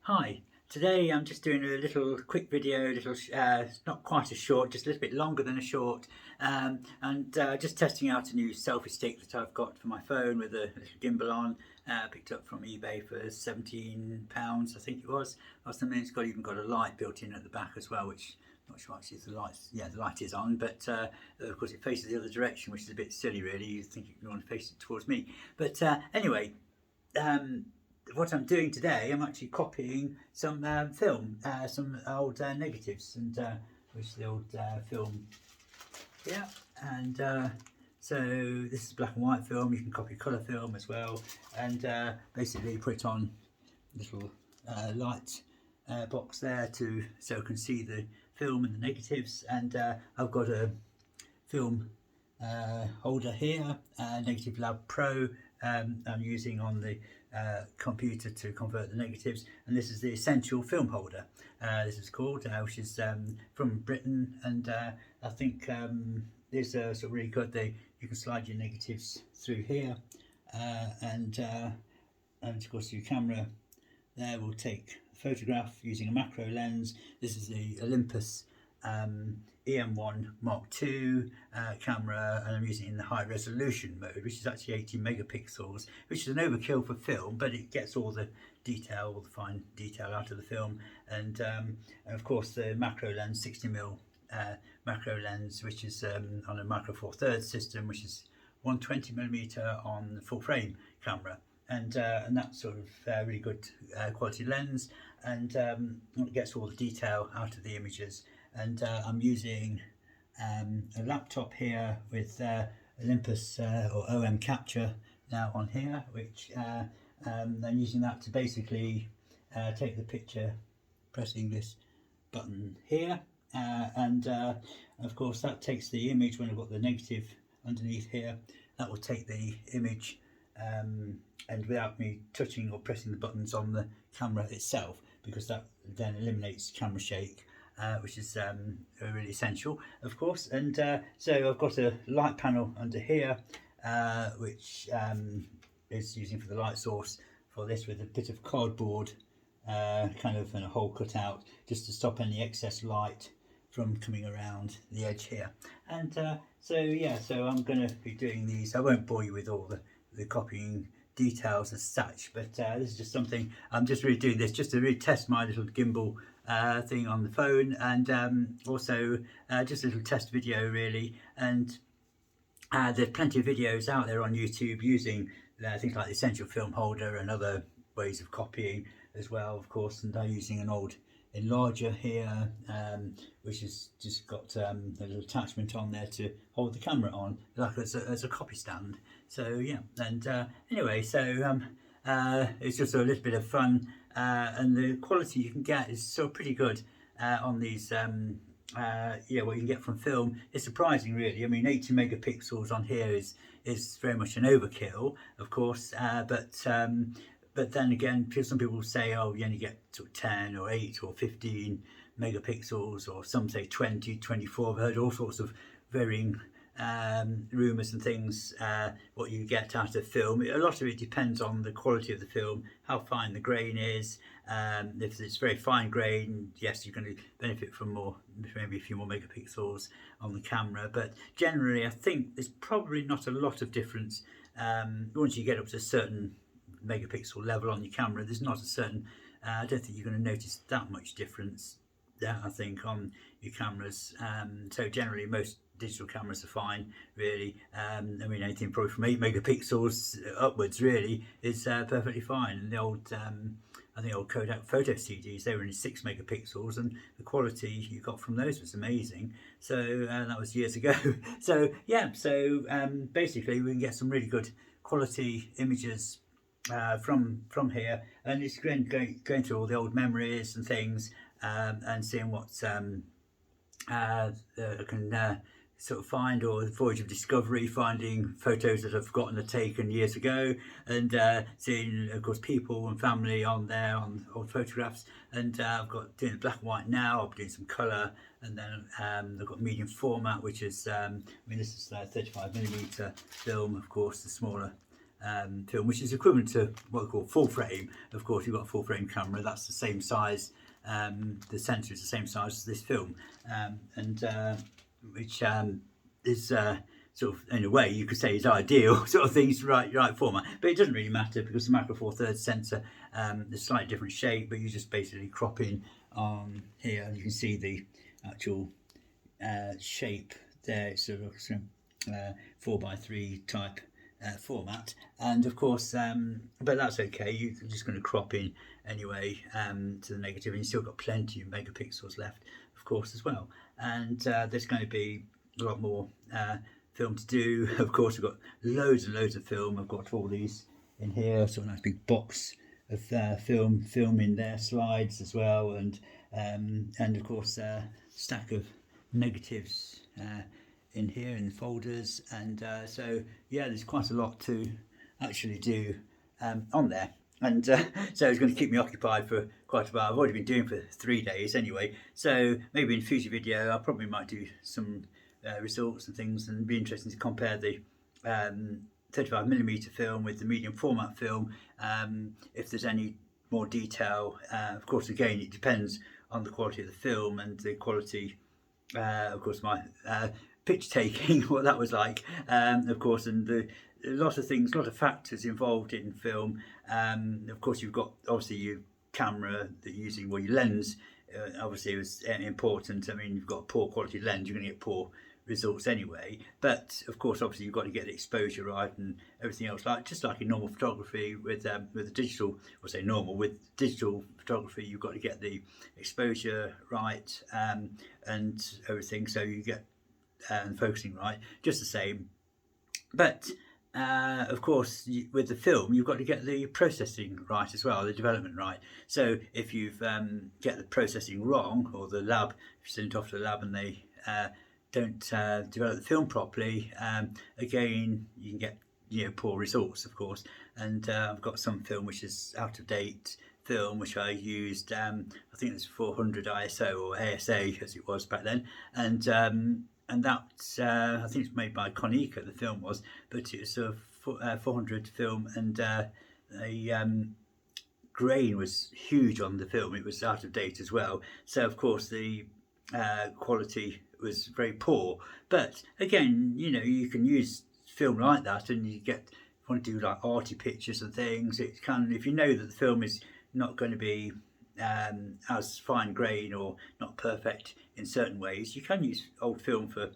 Hi, today I'm just doing a little quick video, not quite a short, just a little bit longer than a short, and just testing out a new selfie stick that I've got for my phone with a little gimbal on, picked up from eBay for £17 I think it was, or something. It's even got a light built in at the back as well, which I'm not sure actually if the lights, yeah, the light is on, but of course it faces the other direction, which is a bit silly really. You think you want to face it towards me, but anyway, um, what I'm doing today, I'm actually copying some film, some old negatives, and which is the old film. Yeah, and so this is black and white film. You can copy colour film as well, and basically put it on a little light box there so I can see the film and the negatives. And I've got a film holder here, Negative Lab Pro. I'm using on the computer to convert the negatives, and this is the Essential Film Holder. This is called, which is from Britain, and I think these are sort of really good. You can slide your negatives through here, and of course your camera there will take a photograph using a macro lens. This is the Olympus EM1 Mark II camera, and I'm using it in the high resolution mode, which is actually 80 megapixels, which is an overkill for film, but it gets all the detail, all the fine detail out of the film. And of course the macro lens, 60mm macro lens, which is on a micro four thirds system, which is 120mm on the full frame camera. And that's sort of really good quality lens, and it gets all the detail out of the images. And I'm using a laptop here with Olympus or OM Capture now on here, which I'm using that to basically take the picture, pressing this button here, and of course that takes the image. When I've got the negative underneath here, that will take the image, and without me touching or pressing the buttons on the camera itself, because that then eliminates camera shake, which is really essential, of course. And so I've got a light panel under here, which is using for the light source for this, with a bit of cardboard kind of and a hole cut out just to stop any excess light from coming around the edge here. And so I'm going to be doing these. I won't bore you with all the copying details as such, but this is just something I'm just really doing this just to really test my little gimbal thing on the phone, and also just a little test video really. And there's plenty of videos out there on YouTube using things like the Essential Film Holder and other ways of copying as well, of course. And I'm using an old enlarger here, which has just got a little attachment on there to hold the camera on, like as a copy stand. So yeah, and anyway, so it's just a little bit of fun, and the quality you can get is still pretty good on these. What you can get from film is surprising, really. I mean, 80 megapixels on here is very much an overkill, of course, but then again, some people say, oh, you only get sort of 10 or 8 or 15 megapixels, or some say 20, 24. I've heard all sorts of varying rumours and things, what you get out of film. A lot of it depends on the quality of the film, how fine the grain is. If it's very fine grain, yes, you're going to benefit from maybe a few more megapixels on the camera, but generally I think there's probably not a lot of difference. Once you get up to a certain megapixel level on your camera, there's not a certain I don't think you're going to notice that much difference there, I think, on your cameras. So generally most digital cameras are fine, really. I mean, anything probably from 8 megapixels upwards really is perfectly fine. And the old I think old Kodak photo CDs, they were only 6 megapixels, and the quality you got from those was amazing. So that was years ago. So yeah, so basically we can get some really good quality images from here, and it's going through all the old memories and things, and seeing what I can sort of find, or the voyage of discovery, finding photos that I've forgotten to taken years ago, and seeing, of course, people and family on there on old photographs. And I've got doing black and white now. I'll be doing some colour, and then I've got medium format, which is I mean, this is 35mm film, of course, the smaller film, which is equivalent to what we call full frame. Of course, you've got a full frame camera, that's the same size, the sensor is the same size as this film, which is sort of, in a way, you could say is ideal sort of things, right format, but it doesn't really matter because the macro four thirds sensor is slightly different shape, but you just basically crop in on here and you can see the actual shape there. It's sort of 4:3 type format, and of course but that's okay, you're just going to crop in anyway to the negative, and you've still got plenty of megapixels left of course as well, and there's going to be a lot more film to do. Of course, we've got loads and loads of film. I've got all these in here, sort of nice big box of film in there, slides as well, and of course stack of negatives in here in folders, and so yeah, there's quite a lot to actually do on there, and so it's going to keep me occupied for quite a while. I've already been doing for 3 days anyway, so maybe in a future video I probably might do some results and things, and it'd be interesting to compare the 35mm film with the medium format film, if there's any more detail. Of course, again, it depends on the quality of the film and the quality, of course, my picture taking, what that was like, of course, and a lot of things, a lot of factors involved in film. Of course, you've got obviously your camera that you're using, well, your lens obviously was important. I mean, you've got a poor quality lens, you're going to get poor results anyway, but of course obviously you've got to get the exposure right and everything else, like just like in normal photography with the digital, or say normal with digital photography, you've got to get the exposure right and everything, so you get focusing right, just the same. But of course with the film you've got to get the processing right as well, the development right. So if you've get the processing wrong, or the lab, if you send it off to the lab and they don't develop the film properly, again you can get poor results of course. And I've got some film which is out of date film which I used, I think it's 400 ISO or ASA as it was back then, and that I think it's made by Konica, the film was, but it was a 400 film, and the grain was huge on the film. It was out of date as well, so of course the quality was very poor. But again, you can use film like that, and you want to do like arty pictures and things. It can, if you know that the film is not going to be as fine grain or not perfect in certain ways, you can use old film for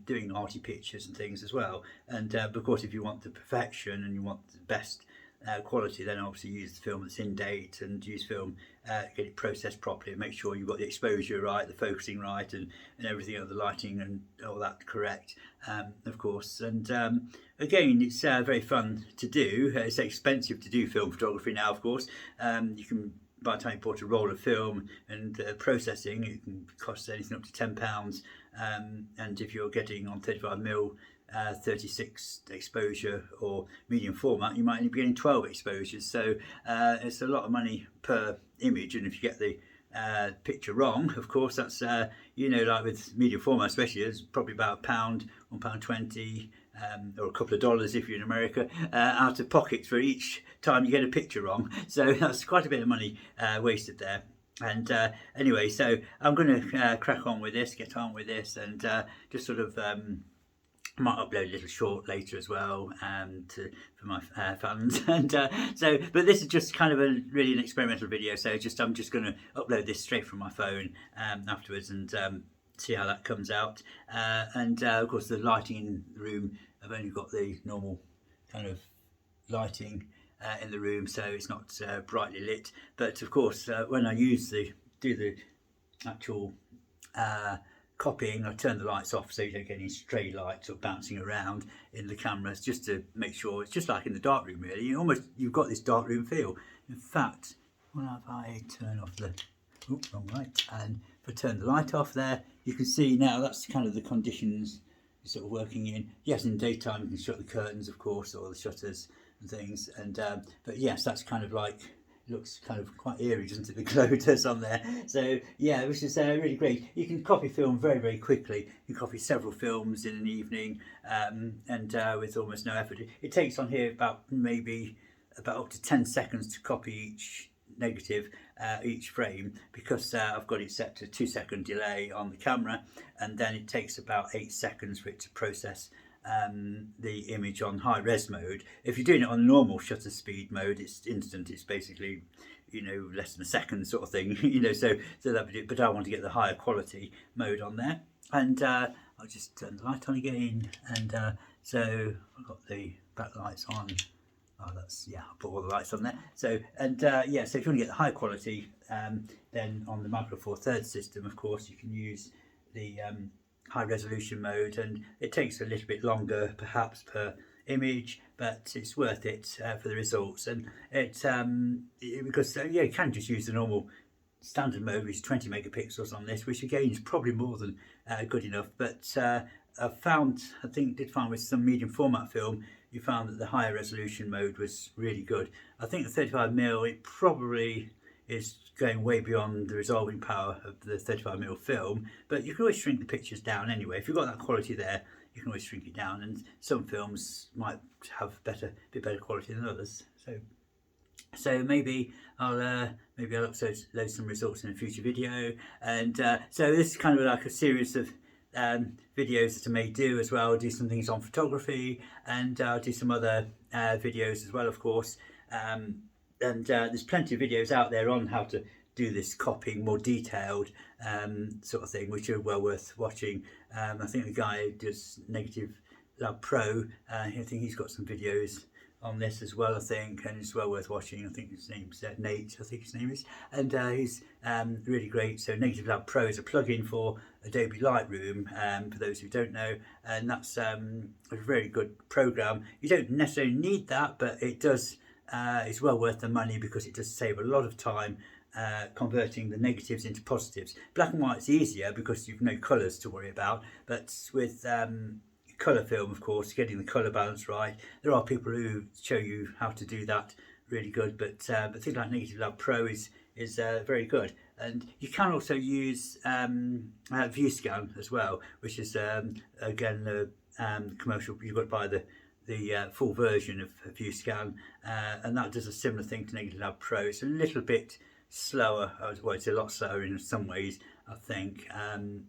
doing arty pictures and things as well. And of course, if you want the perfection and you want the best quality, then obviously use the film that's in date, and use film, get it processed properly, and make sure you've got the exposure right, the focusing right, and everything, the lighting and all that correct, of course. And again, it's very fun to do. It's expensive to do film photography now, of course. You can, by the time you bought a roll of film and processing, it can cost anything up to £10, and if you're getting on 35mm 36 exposure or medium format, you might only be getting 12 exposures, so it's a lot of money per image. And if you get the picture wrong, of course, that's like with medium format especially, it's probably about £1, £1.20, or a couple of dollars if you're in America, out of pocket for each time you get a picture wrong. So that's quite a bit of money wasted there. And anyway, so I'm going to crack on with this, get on with this, and just sort of might upload a little short later as well for my fans. And so, but this is just kind of really an experimental video, so I'm just going to upload this straight from my phone afterwards, and see how that comes out. And of course the lighting in the room, I've only got the normal kind of lighting in the room, so it's not brightly lit. But of course when I do the actual copying, I turn the lights off so you don't get any stray lights or bouncing around in the cameras, just to make sure it's just like in the darkroom really. You've got this darkroom feel. In fact, what if I turn off the wrong light, and if I turn the light off there, you can see now that's kind of the conditions you're sort of working in. Yes, in daytime you can shut the curtains, of course, or the shutters and things, and but yes, that's kind of like looks kind of quite eerie, doesn't it, the glow does on there. So yeah, which is really great. You can copy film very, very quickly. You can copy several films in an evening, and with almost no effort. It takes on here about up to 10 seconds to copy each negative, each frame, because I've got it set to 2-second delay on the camera, and then it takes about 8 seconds for it to process the image on high res mode. If you're doing it on normal shutter speed mode, it's instant. It's basically, you know, less than a second sort of thing. You know, so that would it. But I want to get the higher quality mode on there, and I'll just turn the light on again, and so I've got the backlights on. Oh, that's, yeah, I'll put all the lights on there. So, and yeah, so if you want to get the high quality, then on the Micro Four Thirds system, of course, you can use the high resolution mode, and it takes a little bit longer perhaps per image, but it's worth it for the results. And because yeah, you can just use the normal standard mode, which is 20 megapixels on this, which again is probably more than good enough. But I did find with some medium format film, you found that the higher resolution mode was really good. I think the 35mm, it probably is going way beyond the resolving power of the 35mm film, but you can always shrink the pictures down anyway. If you've got that quality there, you can always shrink it down, and some films might have bit better quality than others. So maybe I'll upload some results in a future video, and so this is kind of like a series of videos that I may do as well. I'll do some things on photography, and I'll do some other videos as well, of course. And there's plenty of videos out there on how to do this copying, more detailed sort of thing, which are well worth watching. I think the guy who does Negative Lab Pro, I think he's got some videos on this as well, I think, and it's well worth watching. I think his name's Nate, I think his name is, and he's really great. So Negative Lab Pro is a plugin for Adobe Lightroom, for those who don't know, and that's a very good program. You don't necessarily need that, but it does. It's well worth the money because it does save a lot of time converting the negatives into positives. Black and white's easier because you've no colours to worry about, but with colour film, of course, getting the colour balance right, there are people who show you how to do that really good, but things like Negative Lab Pro is very good. And you can also use view scan as well, which is again the commercial. You've got to buy the full version of view scan, and that does a similar thing to Negative Lab Pro. It's a little bit slower, well, it's a lot slower in some ways, I think, and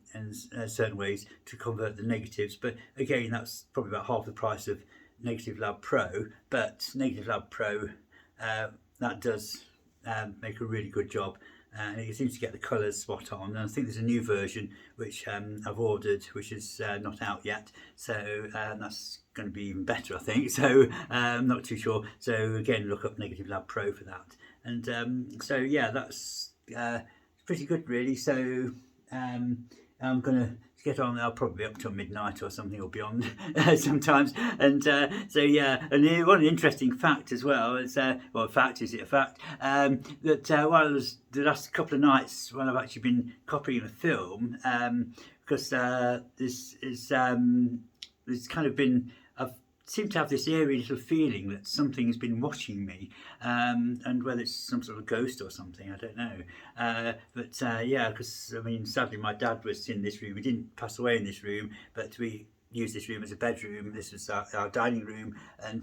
certain ways to convert the negatives, but again, that's probably about half the price of Negative Lab Pro. But Negative Lab Pro, that does make a really good job, and it seems to get the colours spot on. And I think there's a new version which I've ordered, which is not out yet, so that's going to be even better, I think. So I'm not too sure. So again, look up Negative Lab Pro for that. And so yeah, that's pretty good, really. So I'm gonna get on. I'll probably be up till midnight or something, or beyond sometimes. And so yeah, and one interesting fact as well is fact, is it a fact, that while the last couple of nights when I've actually been copying a film, because there's kind of been, I've seem to have this eerie little feeling that something's been watching me, and whether it's some sort of ghost or something, I don't know. But yeah, because I mean, sadly, my dad was in this room. He didn't pass away in this room, but we used this room as a bedroom. This was our dining room, and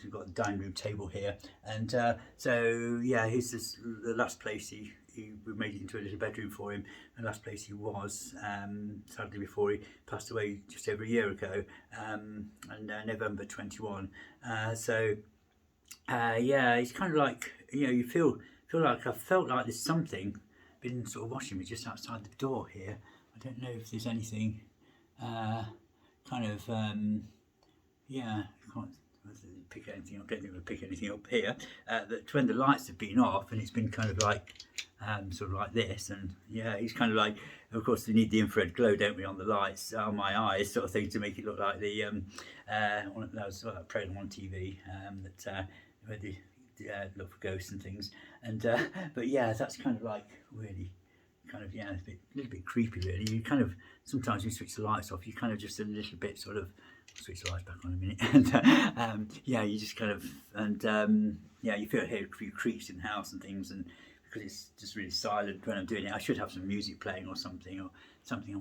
we've got the dining room table here. And so yeah, he's the last place we made it into a little bedroom for him. The last place he was, sadly, before he passed away just over a year ago, and November 21. So yeah, it's kind of like, you know, you feel like I felt like there's something been sort of watching me just outside the door here. I don't know if there's anything kind of yeah, I can't pick anything up. I don't think we'll pick anything up here. That when the lights have been off and it's been kind of like sort of like this, and yeah, he's kind of like, of course, we need the infrared glow, don't we, on the lights, on my eyes, sort of thing, to make it look like the one that was a program on TV that where they look for ghosts and things, and but yeah, that's kind of like really kind of, yeah, a little bit creepy really. You kind of, sometimes you switch the lights off, you kind of just a little bit sort of, switch the lights back on a minute, and yeah, you just kind of, and yeah, you feel hear a few creaks in the house and things, and because it's just really silent when I'm doing it. I should have some music playing or something on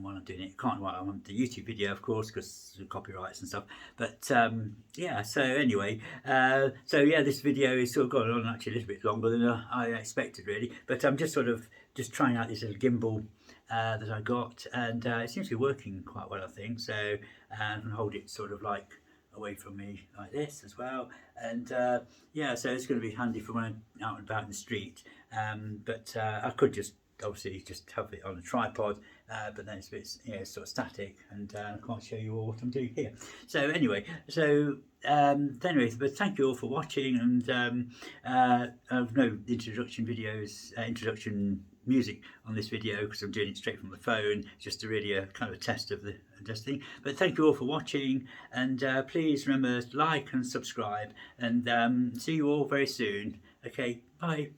while I'm doing it. Can't while I'm on the YouTube video, of course, because of copyrights and stuff. But yeah, so anyway, so yeah, this video is sort of gone on actually a little bit longer than I expected really. But I'm just sort of just trying out this little gimbal that I got, and it seems to be working quite well, I think. So I can hold it sort of like away from me like this as well, and yeah, so it's going to be handy for when I'm out and about in the street. But I could just obviously just have it on a tripod, but then it's a bit, you know, sort of static, and I can't show you all what I'm doing here. So anyway, but thank you all for watching, and I've no introduction videos, introduction music on this video because I'm doing it straight from the phone, just to really kind of a test of the thing. But thank you all for watching, and please remember to like and subscribe, and see you all very soon. Okay, bye.